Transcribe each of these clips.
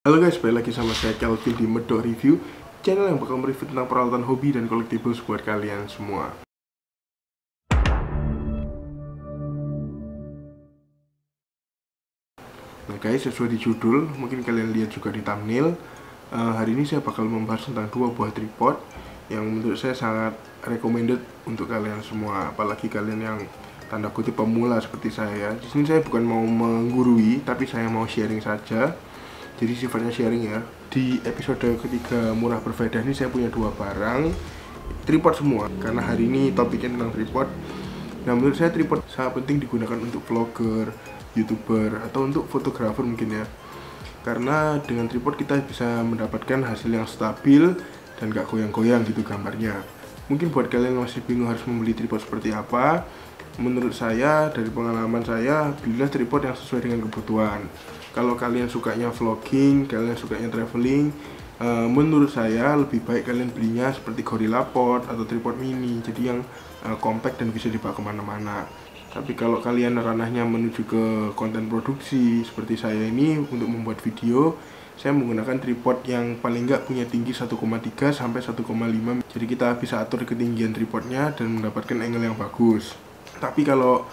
Halo guys, balik lagi sama saya Kelvin di Medok Review, channel yang bakal mereview tentang peralatan hobi dan collectibles buat kalian semua. Nah guys, sesuai di judul, mungkin kalian lihat juga di thumbnail, hari ini saya bakal membahas tentang dua buah tripod yang menurut saya sangat recommended untuk kalian semua, apalagi kalian yang tanda kutip pemula seperti saya. Di sini saya bukan mau menggurui, tapi saya mau sharing saja. Jadi sifatnya sharing ya. Di episode ketiga murah berfaedah ini saya punya dua barang tripod semua, karena hari ini topiknya tentang tripod. Nah menurut saya tripod sangat penting digunakan untuk vlogger, youtuber, atau untuk fotografer mungkin ya. Karena dengan tripod kita bisa mendapatkan hasil yang stabil dan gak goyang-goyang gitu gambarnya. Mungkin buat kalian yang masih bingung harus membeli tripod seperti apa, menurut saya, dari pengalaman saya, belilah tripod yang sesuai dengan kebutuhan. Kalau kalian sukanya vlogging, kalian sukanya traveling, menurut saya lebih baik kalian belinya seperti GorillaPod atau tripod mini, jadi yang compact dan bisa dibawa kemana-mana. Tapi kalau kalian ranahnya menuju ke konten produksi seperti saya ini, untuk membuat video, saya menggunakan tripod yang paling nggak punya tinggi 1,3 sampai 1,5. Jadi kita bisa atur ketinggian tripodnya dan mendapatkan angle yang bagus. Tapi kalau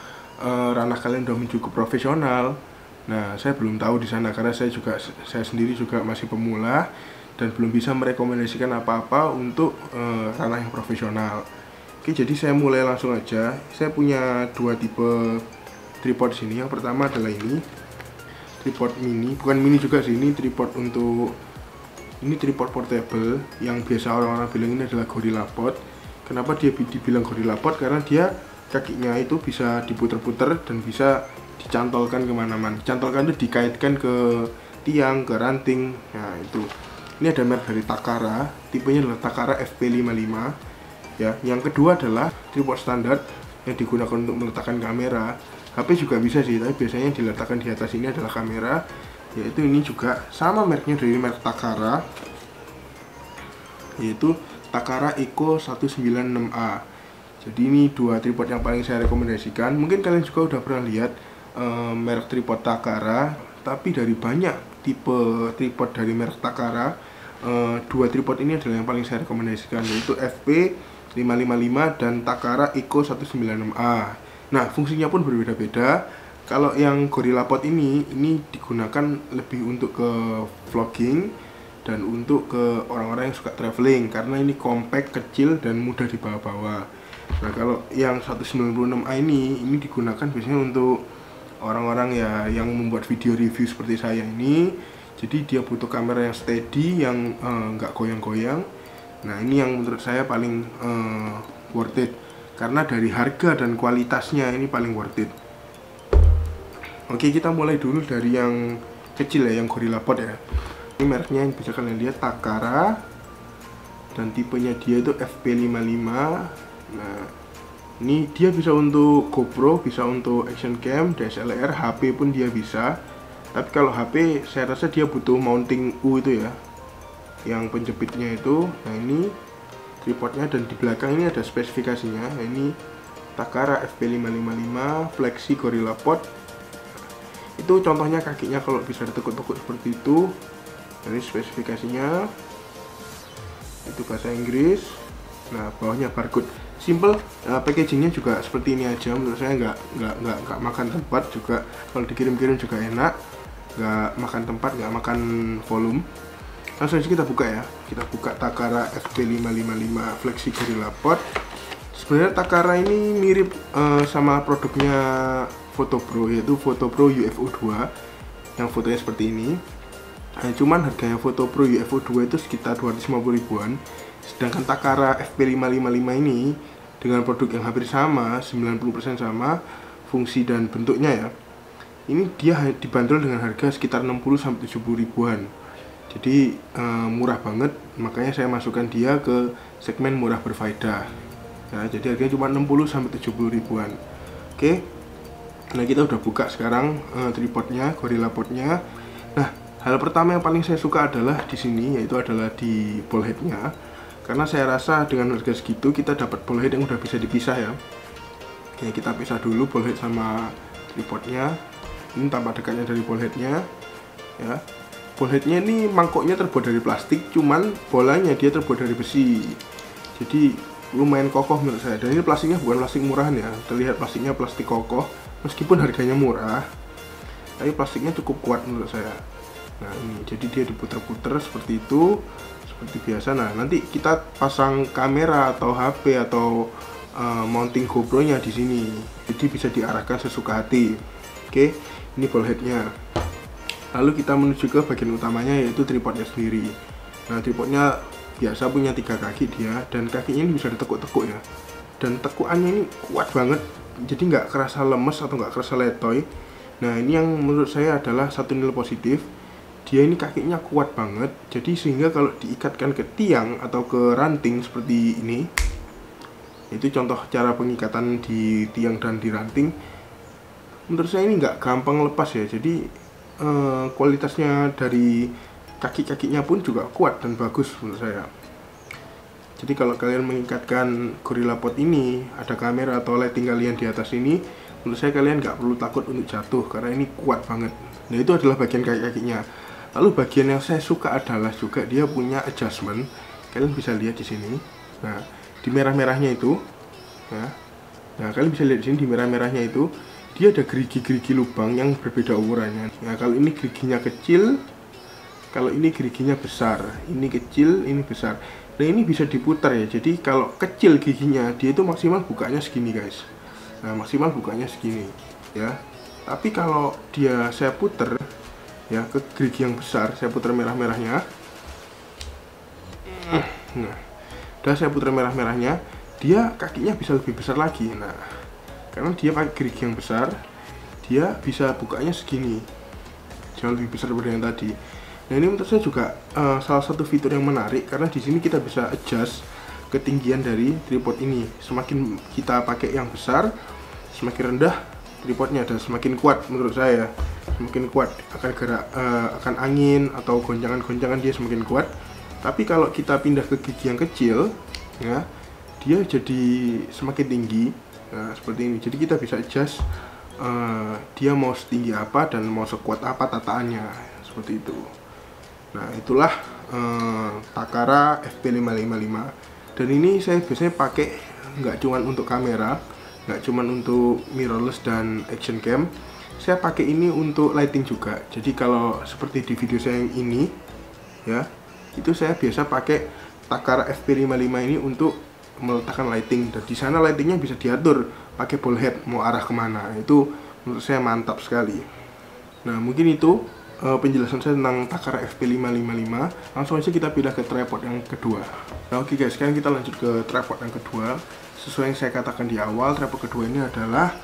ranah kalian udah menuju ke profesional, nah saya belum tahu di sana karena saya sendiri juga masih pemula dan belum bisa merekomendasikan apa-apa untuk ranah yang profesional. Oke, jadi saya mulai langsung aja. Saya punya dua tipe tripod di sini. Yang pertama adalah ini tripod mini, bukan mini juga sih, ini tripod portable yang biasa orang-orang bilang ini adalah GorillaPod. Kenapa dia dibilang GorillaPod? Karena dia kakinya itu bisa diputer-puter dan bisa dicantolkan kemana-mana. Dicantolkan itu dikaitkan ke tiang, ke ranting. Nah itu, ini ada merek dari Takara, tipenya adalah Takara FP55 ya. Yang kedua adalah tripod standar yang digunakan untuk meletakkan kamera. HP juga bisa sih, tapi biasanya yang diletakkan di atas ini adalah kamera, yaitu ini juga sama mereknya dari merek Takara, yaitu Takara Eco 196A. Jadi ini dua tripod yang paling saya rekomendasikan. Mungkin kalian juga udah pernah lihat merek tripod Takara, tapi dari banyak tipe tripod dari merek Takara, dua tripod ini adalah yang paling saya rekomendasikan, yaitu FP555 dan Takara Eco 196A. Nah fungsinya pun berbeda-beda. Kalau yang GorillaPod ini digunakan lebih untuk ke vlogging dan untuk ke orang-orang yang suka traveling, karena ini compact, kecil, dan mudah dibawa-bawa. Nah kalau yang 196A ini digunakan biasanya untuk orang-orang ya yang membuat video review seperti saya ini. Jadi dia butuh kamera yang steady, yang nggak goyang-goyang. Nah ini yang menurut saya paling worth it, karena dari harga dan kualitasnya ini paling worth it. Oke, kita mulai dulu dari yang kecil ya, yang GorillaPod ya. Ini mereknya yang bisa kalian lihat, Takara, dan tipenya dia itu FP55. Nah ini dia bisa untuk GoPro, bisa untuk action cam, DSLR, HP pun dia bisa. Tapi kalau HP saya rasa dia butuh mounting U itu ya, yang penjepitnya itu. Nah ini tripodnya, dan di belakang ini ada spesifikasinya. Nah, ini Takara FP555 Flexi GorillaPod. Itu contohnya kakinya kalau bisa ditekuk-tekuk seperti itu. Ini spesifikasinya, itu bahasa Inggris. Nah bawahnya barcode, simple. Packagingnya juga seperti ini aja. Menurut saya nggak makan tempat juga. Kalau dikirim-kirim juga enak, nggak makan tempat, nggak makan volume. Langsung aja kita buka ya. Kita buka Takara FP555 Flexi GorillaPod. Sebenarnya Takara ini mirip sama produknya Photopro, yaitu Photopro UFO 2 yang fotonya seperti ini. Cuman harganya Photopro UFO 2 itu sekitar 250 ribuan. Sedangkan Takara FP555 ini dengan produk yang hampir sama, 90% sama fungsi dan bentuknya ya, ini dia dibanderol dengan harga sekitar 60-70 ribuan. Jadi murah banget, makanya saya masukkan dia ke segmen murah berfaedah. Nah, jadi harganya cuma 60-70 ribuan. Oke, nah kita udah buka sekarang tripodnya, GorillaPodnya. Nah hal pertama yang paling saya suka adalah di sini, yaitu adalah di ball headnya. Karena saya rasa dengan harga segitu kita dapat ball head yang udah bisa dipisah ya. Oke, kita pisah dulu ball head sama tripodnya. Ini tampak dekatnya dari ball headnya ya. Ballheadnya ini mangkoknya terbuat dari plastik, cuman bolanya dia terbuat dari besi. Jadi lumayan kokoh menurut saya. Dan ini plastiknya bukan plastik murahan ya. Terlihat plastiknya plastik kokoh, meskipun harganya murah, tapi plastiknya cukup kuat menurut saya. Nah ini, jadi dia diputer-puter seperti itu, seperti biasa. Nah nanti kita pasang kamera atau HP atau mounting GoPro-nya di sini. Jadi bisa diarahkan sesuka hati. Oke, ini ballheadnya. Lalu kita menuju ke bagian utamanya, yaitu tripodnya sendiri. Nah tripodnya biasa punya 3 kaki dia, dan kakinya ini bisa ditekuk-tekuk ya. Dan tekukannya ini kuat banget, jadi nggak kerasa lemes atau nggak kerasa letoy. Nah ini yang menurut saya adalah satu nilai positif. Dia ini kakinya kuat banget, jadi sehingga kalau diikatkan ke tiang atau ke ranting seperti ini, itu contoh cara pengikatan di tiang dan di ranting, menurut saya ini nggak gampang lepas ya. Jadi kualitasnya dari kaki-kakinya pun juga kuat dan bagus menurut saya. Jadi kalau kalian mengikatkan GorillaPod ini, ada kamera atau lighting kalian di atas ini, menurut saya kalian nggak perlu takut untuk jatuh karena ini kuat banget. Nah itu adalah bagian kaki-kakinya. Lalu bagian yang saya suka adalah juga dia punya adjustment. Kalian bisa lihat di sini. Nah di merah-merahnya itu, nah kalian bisa lihat di sini di merah-merahnya itu, dia ada gerigi-gerigi lubang yang berbeda ukurannya. Nah kalau ini geriginya kecil, kalau ini geriginya besar, ini kecil, ini besar. Nah ini bisa diputar ya. Jadi kalau kecil giginya, dia itu maksimal bukanya segini guys. Nah maksimal bukanya segini ya. Tapi kalau dia saya puter ya ke gerigi yang besar, saya putar merah-merahnya. Nah udah saya putar merah-merahnya, dia kakinya bisa lebih besar lagi. Nah karena dia pakai gerigi yang besar, dia bisa bukanya segini, jauh lebih besar daripada yang tadi. Nah ini menurut saya juga salah satu fitur yang menarik, karena di sini kita bisa adjust ketinggian dari tripod ini. Semakin kita pakai yang besar, semakin rendah tripodnya, dan semakin kuat menurut saya. Semakin kuat akan gerak, akan angin atau gonjangan-gonjangan dia semakin kuat. Tapi kalau kita pindah ke gigi yang kecil, ya, dia jadi semakin tinggi. Nah seperti ini, jadi kita bisa adjust dia mau setinggi apa dan mau sekuat apa tataannya, seperti itu. Nah itulah Takara FP555. Dan ini saya biasanya pakai nggak cuma untuk kamera, nggak cuma untuk mirrorless dan action cam, saya pakai ini untuk lighting juga. Jadi kalau seperti di video saya yang ini ya, itu saya biasa pakai Takara FP55 ini untuk meletakkan lighting, dan di sana lightingnya bisa diatur pakai ballhead mau arah kemana. Itu menurut saya mantap sekali. Nah mungkin itu penjelasan saya tentang Takara FP555. Langsung aja kita pindah ke tripod yang kedua. Nah oke guys, sekarang kita lanjut ke tripod yang kedua. Sesuai yang saya katakan di awal, tripod kedua ini adalah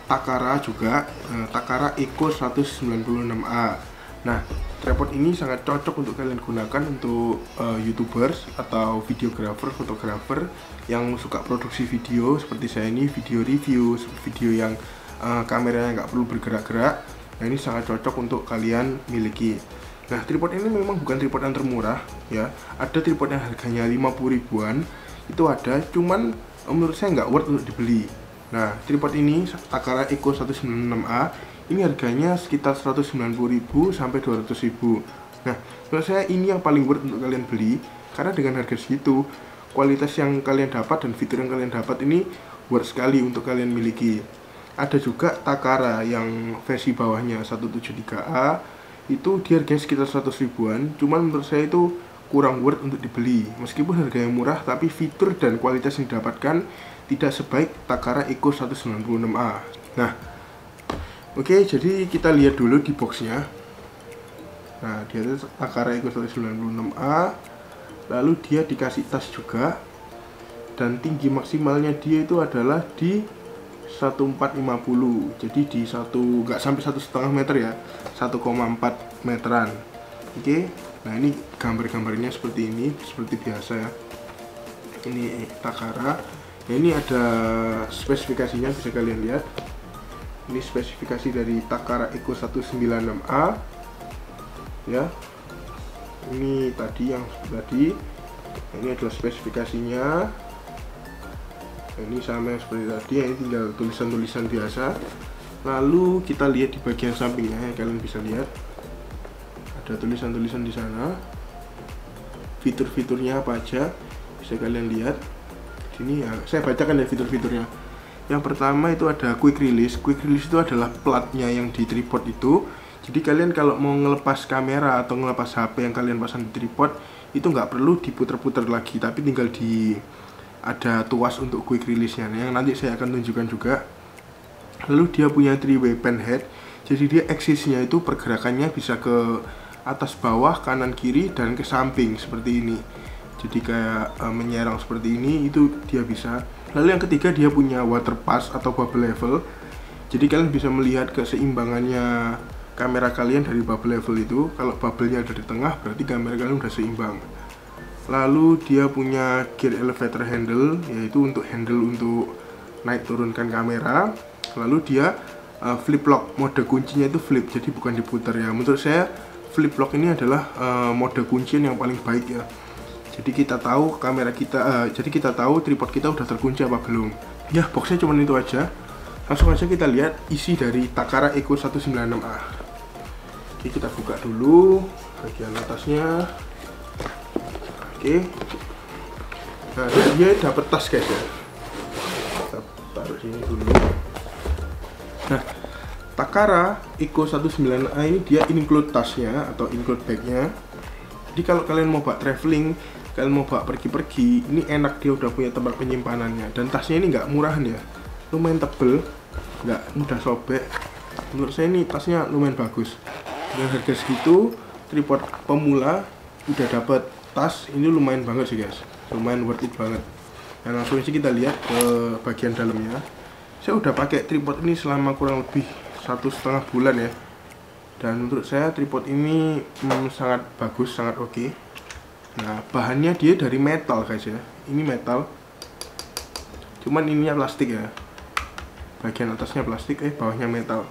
Takara juga, Takara Eco 196A. Nah, tripod ini sangat cocok untuk kalian gunakan untuk YouTubers atau videographer, fotografer yang suka produksi video seperti saya ini, video review, video yang kameranya nggak perlu bergerak-gerak. Nah, ini sangat cocok untuk kalian miliki. Nah, tripod ini memang bukan tripod yang termurah ya. Ada tripod yang harganya 50 ribuan, itu ada, cuman menurut saya nggak worth untuk dibeli. Nah, tripod ini Takara Eco 196A ini harganya sekitar 190.000 sampai 200.000. Nah, menurut saya ini yang paling worth untuk kalian beli, karena dengan harga segitu, kualitas yang kalian dapat dan fitur yang kalian dapat ini worth sekali untuk kalian miliki. Ada juga Takara yang versi bawahnya 173A, itu dia harganya sekitar 100 ribuan, cuman menurut saya itu kurang worth untuk dibeli. Meskipun harganya murah, tapi fitur dan kualitas yang didapatkan tidak sebaik Takara Eco 196A. Nah, oke, jadi kita lihat dulu di boxnya. Nah, dia itu Takara Eco 196A. Lalu dia dikasih tas juga. Dan tinggi maksimalnya dia itu adalah di 1450. Jadi di nggak sampai 1,5 meter ya, 1,4 meteran. Oke, nah ini gambar-gambarnya seperti ini, seperti biasa ya. Ini Takara. Nah, ini ada spesifikasinya, bisa kalian lihat. Ini spesifikasi dari Takara Eco 196A ya. Ini tadi yang tadi. Ini adalah spesifikasinya. Ini sama seperti tadi, ini tinggal tulisan-tulisan biasa. Lalu kita lihat di bagian sampingnya ya, kalian bisa lihat ada tulisan-tulisan di sana. Fitur-fiturnya apa aja bisa kalian lihat. Sini ya, saya bacakan ya fitur-fiturnya. Yang pertama itu ada quick release. Quick release itu adalah platnya yang di tripod itu. Jadi kalian kalau mau ngelepas kamera atau ngelepas HP yang kalian pasang di tripod, itu nggak perlu diputer-puter lagi, tapi tinggal ada tuas untuk quick release-nya yang nanti saya akan tunjukkan juga. Lalu dia punya 3-way pen head. Jadi dia aksisnya itu pergerakannya bisa ke atas bawah, kanan kiri, dan ke samping seperti ini. Jadi kayak menyerang seperti ini, itu dia bisa. Lalu yang ketiga dia punya water pass atau bubble level. Jadi kalian bisa melihat keseimbangannya kamera kalian dari bubble level itu. Kalau bubble-nya ada di tengah, berarti kamera kalian udah seimbang. Lalu dia punya gear elevator handle, yaitu untuk handle untuk naik turunkan kamera. Lalu dia flip lock, mode kuncinya itu flip, jadi bukan diputar ya. Menurut saya flip lock ini adalah mode kuncian yang paling baik ya. Jadi kita tahu kamera kita, jadi kita tahu tripod kita udah terkunci apa belum. Ya, boxnya cuma itu aja. Langsung aja kita lihat isi dari Takara Eco 196A. Oke, kita buka dulu bagian atasnya. Oke. Nah, dia dapat tas guys ya. Kita taruh sini dulu. Nah, Takara Eco 196A ini dia include tasnya atau include bagnya. Jadi kalau kalian mau bawa traveling, kalian mau bawa pergi-pergi, ini enak, dia udah punya tempat penyimpanannya. Dan tasnya ini nggak murahan ya, lumayan tebel, nggak mudah sobek. Menurut saya ini tasnya lumayan bagus. Dengan harga segitu, tripod pemula udah dapat tas, ini lumayan banget sih guys, lumayan worth it banget. Nah, langsung aja kita lihat ke bagian dalamnya. Saya udah pakai tripod ini selama kurang lebih 1,5 bulan ya. Dan menurut saya tripod ini sangat bagus, sangat oke. Nah, bahannya dia dari metal guys ya. Ini metal. Cuman ininya plastik ya. Bagian atasnya plastik, bawahnya metal.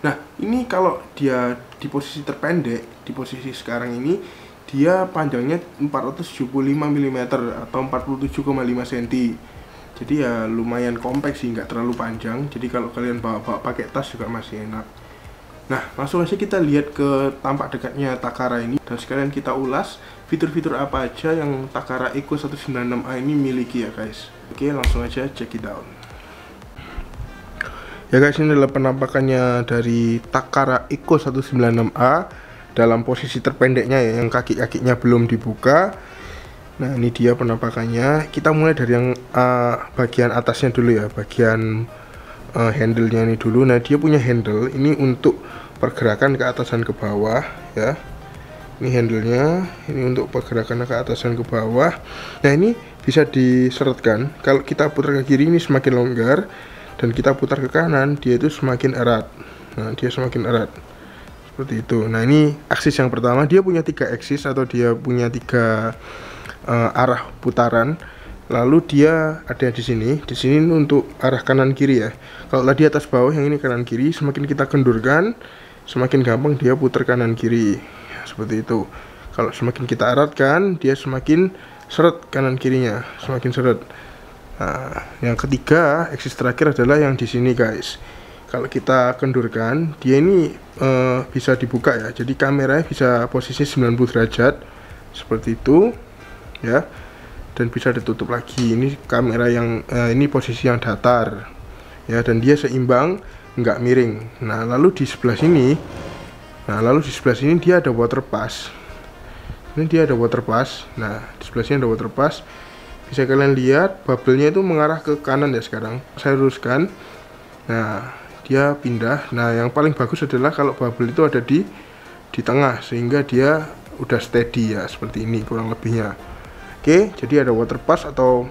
Nah, ini kalau dia di posisi terpendek, di posisi sekarang ini, dia panjangnya 475 mm atau 47,5 cm. Jadi ya lumayan kompak sih, nggak terlalu panjang. Jadi kalau kalian bawa pakai tas juga masih enak. Nah, langsung aja kita lihat ke tampak dekatnya Takara ini. Dan sekalian kita ulas fitur-fitur apa aja yang Takara Eco 196A ini miliki ya guys. Oke, langsung aja check it out. Ya guys, ini adalah penampakannya dari Takara Eco 196A dalam posisi terpendeknya ya, yang kaki-kakinya belum dibuka. Nah, ini dia penampakannya. Kita mulai dari yang bagian atasnya dulu ya, bagian handle-nya ini dulu. Nah, dia punya handle ini untuk pergerakan ke atas dan ke bawah ya. Ini handle-nya, ini untuk pergerakan ke atas dan ke bawah. Nah, ini bisa diserutkan. Kalau kita putar ke kiri ini semakin longgar, dan kita putar ke kanan dia itu semakin erat. Nah, dia semakin erat seperti itu. Nah, ini aksis yang pertama. Dia punya 3 aksis atau dia punya 3 arah putaran. Lalu dia ada di sini untuk arah kanan kiri ya. Kalau tadi atas bawah, yang ini kanan kiri. Semakin kita kendurkan, semakin gampang dia putar kanan kiri. Seperti itu. Kalau semakin kita eratkan, dia semakin seret kanan kirinya, semakin seret. Nah, yang ketiga, aksis terakhir adalah yang di sini guys. Kalau kita kendurkan, dia ini bisa dibuka ya. Jadi kameranya bisa posisi 90 derajat seperti itu ya. Dan bisa ditutup lagi. Ini kamera yang ini posisi yang datar ya, dan dia seimbang, nggak miring. Nah, lalu di sebelah sini dia ada water pass. Ini dia ada water pass. Nah, di sebelah sini ada water pass. Bisa kalian lihat bubble-nya itu mengarah ke kanan ya sekarang. Saya luruskan. Nah, dia pindah. Nah, yang paling bagus adalah kalau bubble itu ada di tengah, sehingga dia udah steady ya, seperti ini kurang lebihnya. Oke, jadi ada water pass atau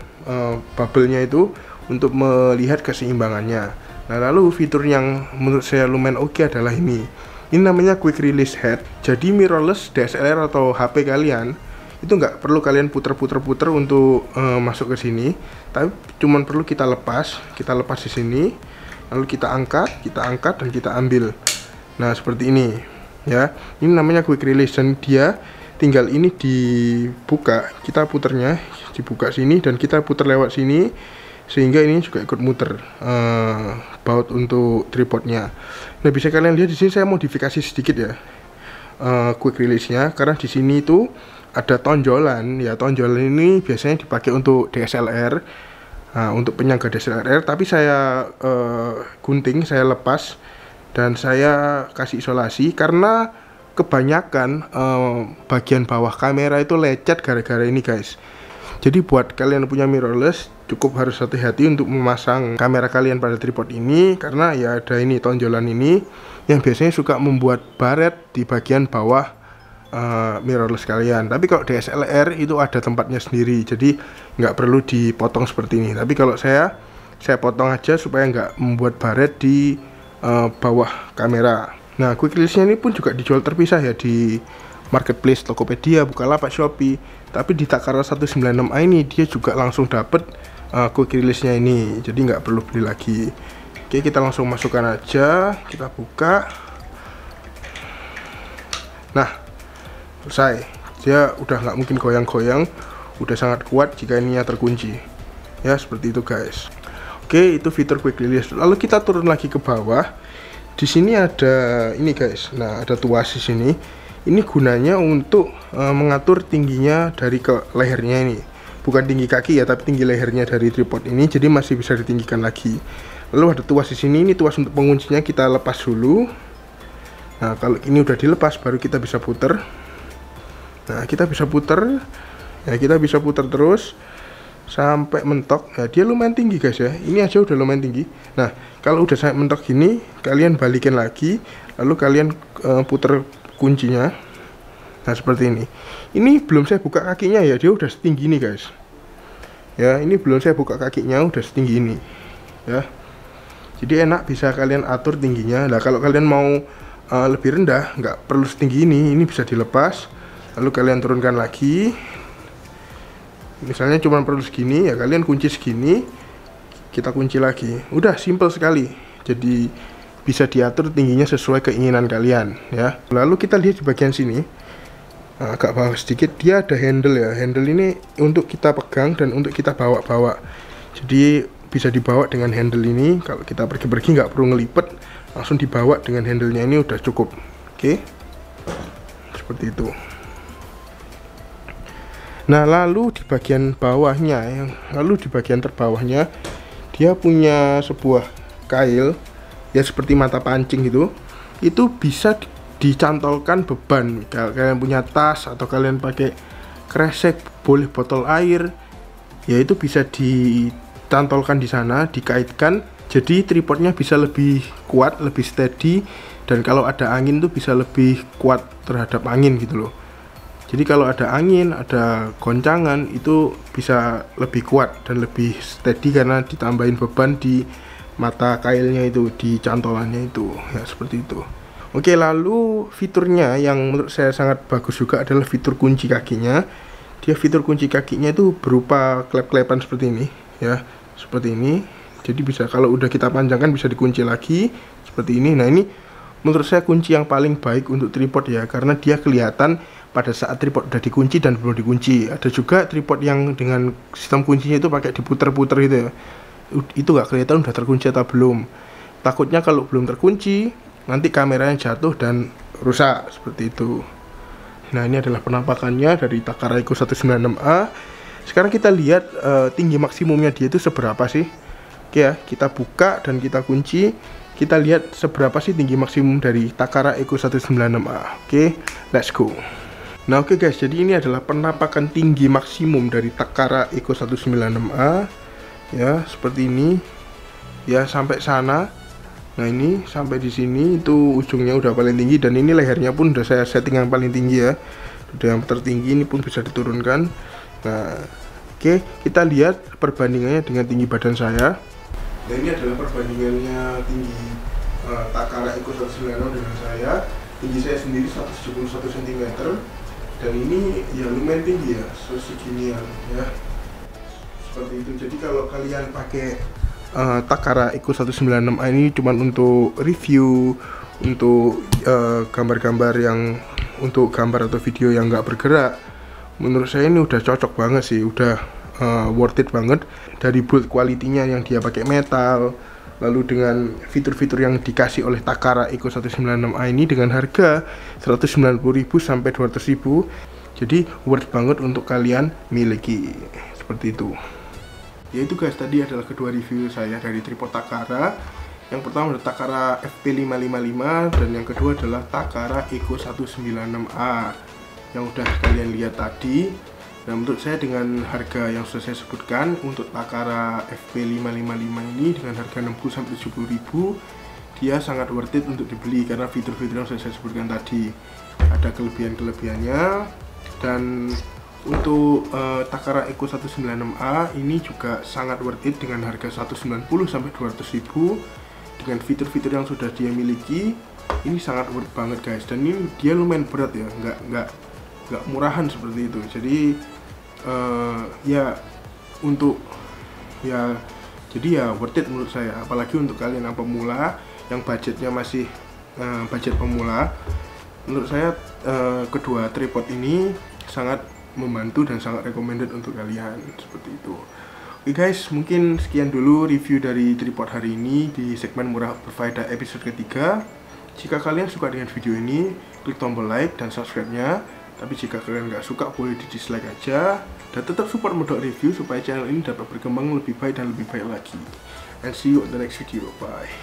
bubble-nya itu untuk melihat keseimbangannya. Nah, lalu fitur yang menurut saya lumayan oke adalah ini. Ini namanya quick release head. Jadi mirrorless DSLR atau HP kalian itu nggak perlu kalian puter-puter untuk masuk ke sini, tapi cuman perlu kita lepas di sini, lalu kita angkat dan kita ambil. Nah, seperti ini ya. Ini namanya quick release, dan dia tinggal ini dibuka, kita puternya dibuka sini dan kita putar lewat sini, sehingga ini juga ikut muter baut untuk tripodnya. Nah, bisa kalian lihat di sini saya modifikasi sedikit ya. quick release-nya, karena di sini itu ada tonjolan. Ya, tonjolan ini biasanya dipakai untuk DSLR, untuk penyangga DSLR, tapi saya gunting, saya lepas dan saya kasih isolasi karena kebanyakan bagian bawah kamera itu lecet gara-gara ini guys. Jadi buat kalian yang punya mirrorless cukup harus hati-hati untuk memasang kamera kalian pada tripod ini, karena ya ada ini tonjolan ini yang biasanya suka membuat baret di bagian bawah mirrorless kalian. Tapi kalau DSLR itu ada tempatnya sendiri, jadi nggak perlu dipotong seperti ini. Tapi kalau saya potong aja supaya nggak membuat baret di bawah kamera. Nah, quick release-nya ini pun juga dijual terpisah ya di marketplace Tokopedia, Bukalapak, Shopee. Tapi di Takara 196A ini dia juga langsung dapet quick release-nya ini, jadi nggak perlu beli lagi. Oke, kita langsung masukkan aja, kita buka. Nah, selesai. Dia udah nggak mungkin goyang-goyang, udah sangat kuat jika ininya terkunci. Ya, seperti itu guys. Oke, itu fitur quick release. Lalu kita turun lagi ke bawah. Di sini ada ini guys. Nah, ada tuas di sini. Ini gunanya untuk mengatur tingginya dari ke lehernya ini. Bukan tinggi kaki ya, tapi tinggi lehernya dari tripod ini. Jadi masih bisa ditinggikan lagi. Lalu ada tuas di sini. Ini tuas untuk penguncinya, kita lepas dulu. Nah, kalau ini udah dilepas, baru kita bisa puter. Nah, kita bisa puter. Ya, kita bisa puter terus sampai mentok. Nah, dia lumayan tinggi guys ya. Ini aja udah lumayan tinggi. Nah, kalau udah sampai mentok gini, kalian balikin lagi, lalu kalian puter kuncinya. Nah, seperti ini. Ini belum saya buka kakinya ya, dia udah setinggi ini guys. Ya, ini belum saya buka kakinya, udah setinggi ini. Ya. Jadi enak, bisa kalian atur tingginya. Nah, kalau kalian mau lebih rendah, nggak perlu setinggi ini bisa dilepas. Lalu kalian turunkan lagi. Misalnya cuma perlu segini, ya kalian kunci segini, kita kunci lagi. Udah simple sekali. Jadi bisa diatur tingginya sesuai keinginan kalian ya. Lalu kita lihat di bagian sini, agak bawah sedikit, dia ada handle ya. Handle ini untuk kita pegang dan untuk kita bawa-bawa. Jadi bisa dibawa dengan handle ini. Kalau kita pergi-pergi nggak perlu ngelipet, langsung dibawa dengan handle-nya ini udah cukup. Oke, seperti itu. Nah, lalu di bagian bawahnya, lalu di bagian terbawahnya dia punya sebuah kail ya, seperti mata pancing gitu. Itu bisa dicantolkan beban. Kalau kalian punya tas atau kalian pakai kresek, boleh botol air, ya itu bisa dicantolkan di sana, dikaitkan. Jadi tripodnya bisa lebih kuat, lebih steady, dan kalau ada angin tuh bisa lebih kuat terhadap angin gitu loh. Jadi kalau ada angin, ada goncangan, itu bisa lebih kuat dan lebih steady karena ditambahin beban di mata kailnya itu, di cantolannya itu ya, seperti itu. Oke, lalu fiturnya yang menurut saya sangat bagus juga adalah fitur kunci kakinya. Dia fitur kunci kakinya itu berupa klep-klepan seperti ini ya, seperti ini. Jadi bisa, kalau udah kita panjangkan bisa dikunci lagi seperti ini. Nah, ini menurut saya kunci yang paling baik untuk tripod ya, karena dia kelihatan pada saat tripod udah dikunci dan belum dikunci. Ada juga tripod yang dengan sistem kuncinya itu pakai diputer-puter gitu ya, itu nggak kelihatan udah terkunci atau belum. Takutnya kalau belum terkunci nanti kameranya jatuh dan rusak seperti itu. Nah, ini adalah penampakannya dari Takara Eco 196A. Sekarang kita lihat tinggi maksimumnya dia itu seberapa sih. Oke ya, kita buka dan kita kunci. Kita lihat seberapa sih tinggi maksimum dari Takara Eco 196A. Oke, let's go. Nah, oke guys, jadi ini adalah penampakan tinggi maksimum dari Takara Eco 196A. Ya, seperti ini. Ya, sampai sana. Nah, ini sampai di sini itu ujungnya udah paling tinggi, dan ini lehernya pun udah saya setting yang paling tinggi ya. Udah yang tertinggi, ini pun bisa diturunkan. Nah, oke, kita lihat perbandingannya dengan tinggi badan saya. Nah, ini adalah perbandingannya tinggi Takara Eco 196 dengan saya. Tinggi saya sendiri 171 cm. Dan ini ya lumayan tinggi ya, seginian ya. Seperti itu. Jadi kalau kalian pakai Takara Eco 196A ini cuman untuk review, untuk gambar-gambar yang untuk gambar atau video yang nggak bergerak, menurut saya ini udah cocok banget sih, udah worth it banget. Dari build quality-nya yang dia pakai metal, Lalu dengan fitur-fitur yang dikasih oleh Takara Eco 196A ini dengan harga 190.000 sampai 200.000, jadi worth banget untuk kalian miliki. Seperti itu. Yaitu guys, tadi adalah kedua review saya dari tripod Takara. Yang pertama adalah Takara FP555 dan yang kedua adalah Takara Eco 196A yang udah kalian lihat tadi. Dan menurut saya dengan harga yang sudah saya sebutkan untuk Takara FP555 ini dengan harga 60-70.000, dia sangat worth it untuk dibeli karena fitur-fitur yang sudah saya sebutkan tadi. Ada kelebihan-kelebihannya. Dan untuk Takara Eco 196A ini juga sangat worth it dengan harga 190-200.000 dengan fitur-fitur yang sudah dia miliki. Ini sangat worth banget guys, dan ini dia lumayan berat ya, nggak murahan seperti itu. Jadi ya untuk ya, jadi ya worth it menurut saya, apalagi untuk kalian yang pemula yang budgetnya masih budget pemula. Menurut saya kedua tripod ini sangat membantu dan sangat recommended untuk kalian, seperti itu. Oke guys, mungkin sekian dulu review dari tripod hari ini di segmen Murah Berfaedah episode ketiga. Jika kalian suka dengan video ini, klik tombol like dan subscribe-nya. Tapi jika kalian nggak suka, boleh di dislike aja. Dan tetap support Modok Review supaya channel ini dapat berkembang lebih baik dan lebih baik lagi. And see you on the next video. Bye.